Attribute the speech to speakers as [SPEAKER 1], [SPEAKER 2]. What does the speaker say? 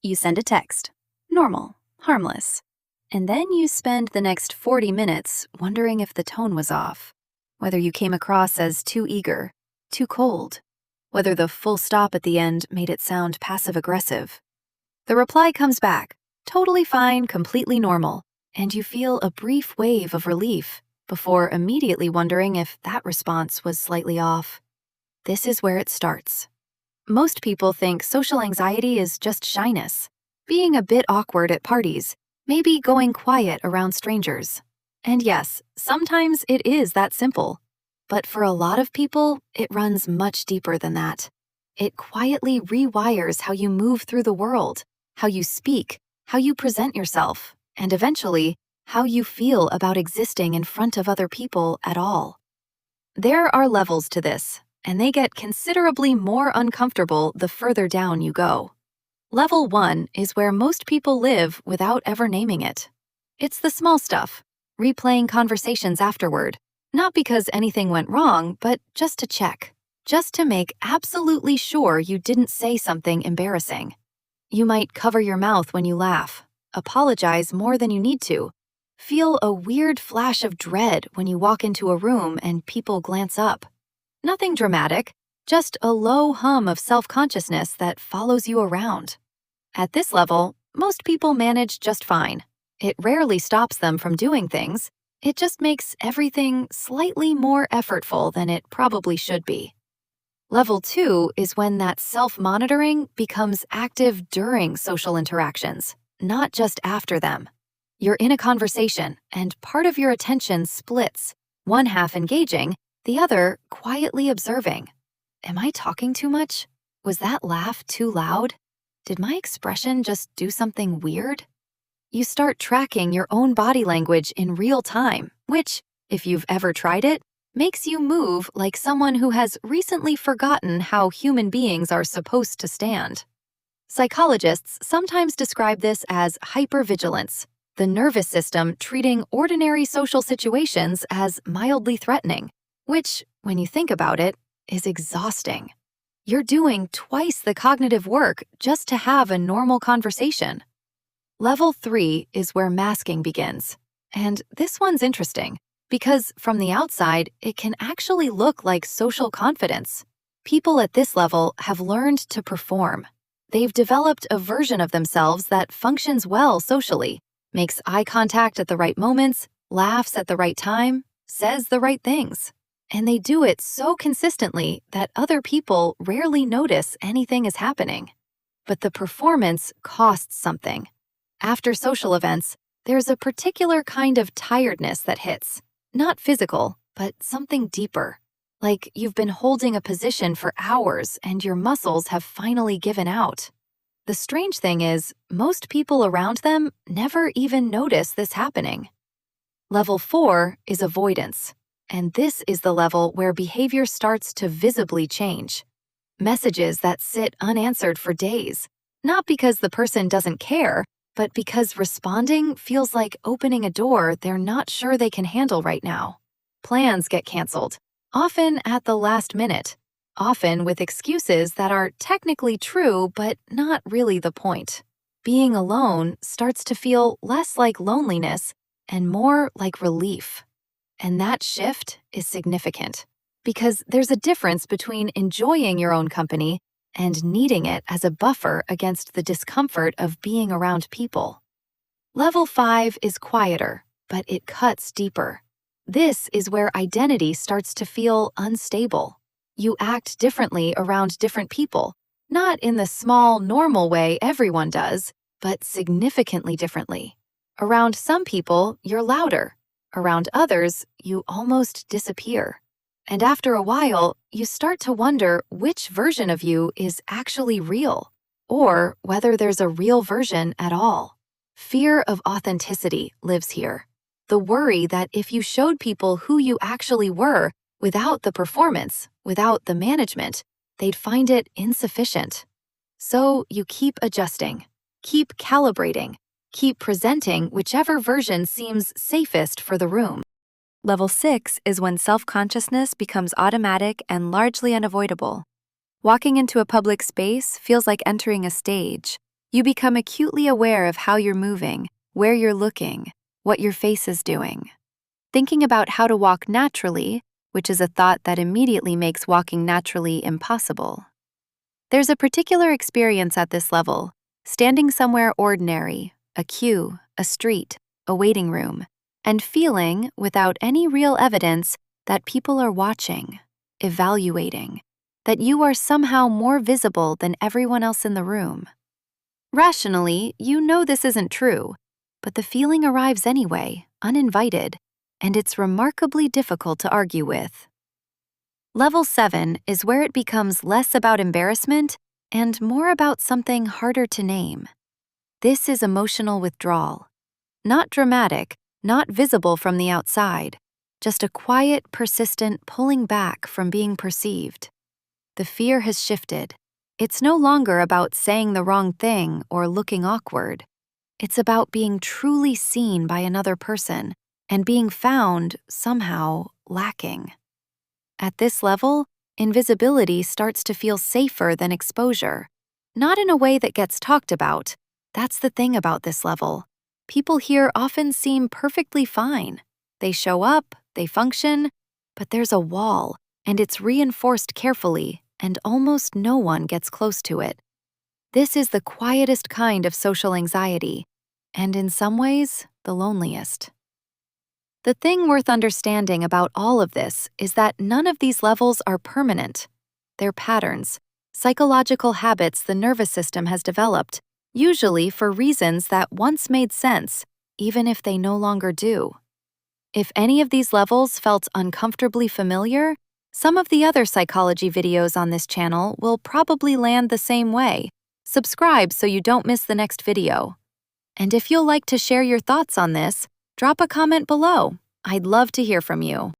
[SPEAKER 1] You send a text. Normal, harmless. And then you spend the next 40 minutes wondering if the tone was off, whether you came across as too eager, too cold, whether the full stop at the end made it sound passive-aggressive. The reply comes back, totally fine, completely normal, and you feel a brief wave of relief before immediately wondering if that response was slightly off. This is where it starts. Most people think social anxiety is just shyness, being a bit awkward at parties, maybe going quiet around strangers. And yes, sometimes it is that simple. But for a lot of people, it runs much deeper than that. It quietly rewires how you move through the world, how you speak, how you present yourself, and eventually, how you feel about existing in front of other people at all. There are levels to this, and they get considerably more uncomfortable the further down you go. Level 1 is where most people live without ever naming it. It's the small stuff, replaying conversations afterward, not because anything went wrong, but just to check, just to make absolutely sure you didn't say something embarrassing. You might cover your mouth when you laugh, apologize more than you need to, feel a weird flash of dread when you walk into a room and people glance up. Nothing dramatic, just a low hum of self-consciousness that follows you around. At this level, most people manage just fine. It rarely stops them from doing things. It just makes everything slightly more effortful than it probably should be. Level 2 is when that self-monitoring becomes active during social interactions, not just after them. You're in a conversation, and part of your attention splits, one half engaging, the other quietly observing. Am I talking too much? Was that laugh too loud? Did my expression just do something weird? You start tracking your own body language in real time, which, if you've ever tried it, makes you move like someone who has recently forgotten how human beings are supposed to stand. Psychologists sometimes describe this as hypervigilance, the nervous system treating ordinary social situations as mildly threatening, which, when you think about it, is exhausting. You're doing twice the cognitive work just to have a normal conversation. Level 3 is where masking begins. And this one's interesting, because from the outside, it can actually look like social confidence. People at this level have learned to perform. They've developed a version of themselves that functions well socially, makes eye contact at the right moments, laughs at the right time, says the right things. And they do it so consistently that other people rarely notice anything is happening. But the performance costs something. After social events, there's a particular kind of tiredness that hits. Not physical, but something deeper. Like you've been holding a position for hours and your muscles have finally given out. The strange thing is, most people around them never even notice this happening. Level 4 is avoidance. And this is the level where behavior starts to visibly change. Messages that sit unanswered for days, not because the person doesn't care, but because responding feels like opening a door they're not sure they can handle right now. Plans get canceled, often at the last minute, often with excuses that are technically true but not really the point. Being alone starts to feel less like loneliness and more like relief. And that shift is significant, because there's a difference between enjoying your own company and needing it as a buffer against the discomfort of being around people. Level 5 is quieter, but it cuts deeper. This is where identity starts to feel unstable. You act differently around different people, not in the small, normal way everyone does, but significantly differently. Around some people, you're louder. Around others, you almost disappear. And after a while, you start to wonder which version of you is actually real, or whether there's a real version at all. Fear of authenticity lives here. The worry that if you showed people who you actually were, without the performance, without the management, they'd find it insufficient. So you keep adjusting, keep calibrating, keep presenting whichever version seems safest for the room. Level 6 is when self-consciousness becomes automatic and largely unavoidable. Walking into a public space feels like entering a stage. You become acutely aware of how you're moving, where you're looking, what your face is doing. Thinking about how to walk naturally, which is a thought that immediately makes walking naturally impossible. There's a particular experience at this level, standing somewhere ordinary, a queue, a street, a waiting room, and feeling, without any real evidence, that people are watching, evaluating, that you are somehow more visible than everyone else in the room. Rationally, you know this isn't true, but the feeling arrives anyway, uninvited, and it's remarkably difficult to argue with. Level 7 is where it becomes less about embarrassment and more about something harder to name. This is emotional withdrawal. Not dramatic, not visible from the outside, just a quiet, persistent pulling back from being perceived. The fear has shifted. It's no longer about saying the wrong thing or looking awkward. It's about being truly seen by another person and being found, somehow, lacking. At this level, invisibility starts to feel safer than exposure. Not in a way that gets talked about. That's the thing about this level. People here often seem perfectly fine. They show up, they function, but there's a wall, and it's reinforced carefully, and almost no one gets close to it. This is the quietest kind of social anxiety, and in some ways, the loneliest. The thing worth understanding about all of this is that none of these levels are permanent. They're patterns, psychological habits the nervous system has developed, usually for reasons that once made sense, even if they no longer do. If any of these levels felt uncomfortably familiar, some of the other psychology videos on this channel will probably land the same way. Subscribe so you don't miss the next video. And if you'll like to share your thoughts on this, drop a comment below. I'd love to hear from you.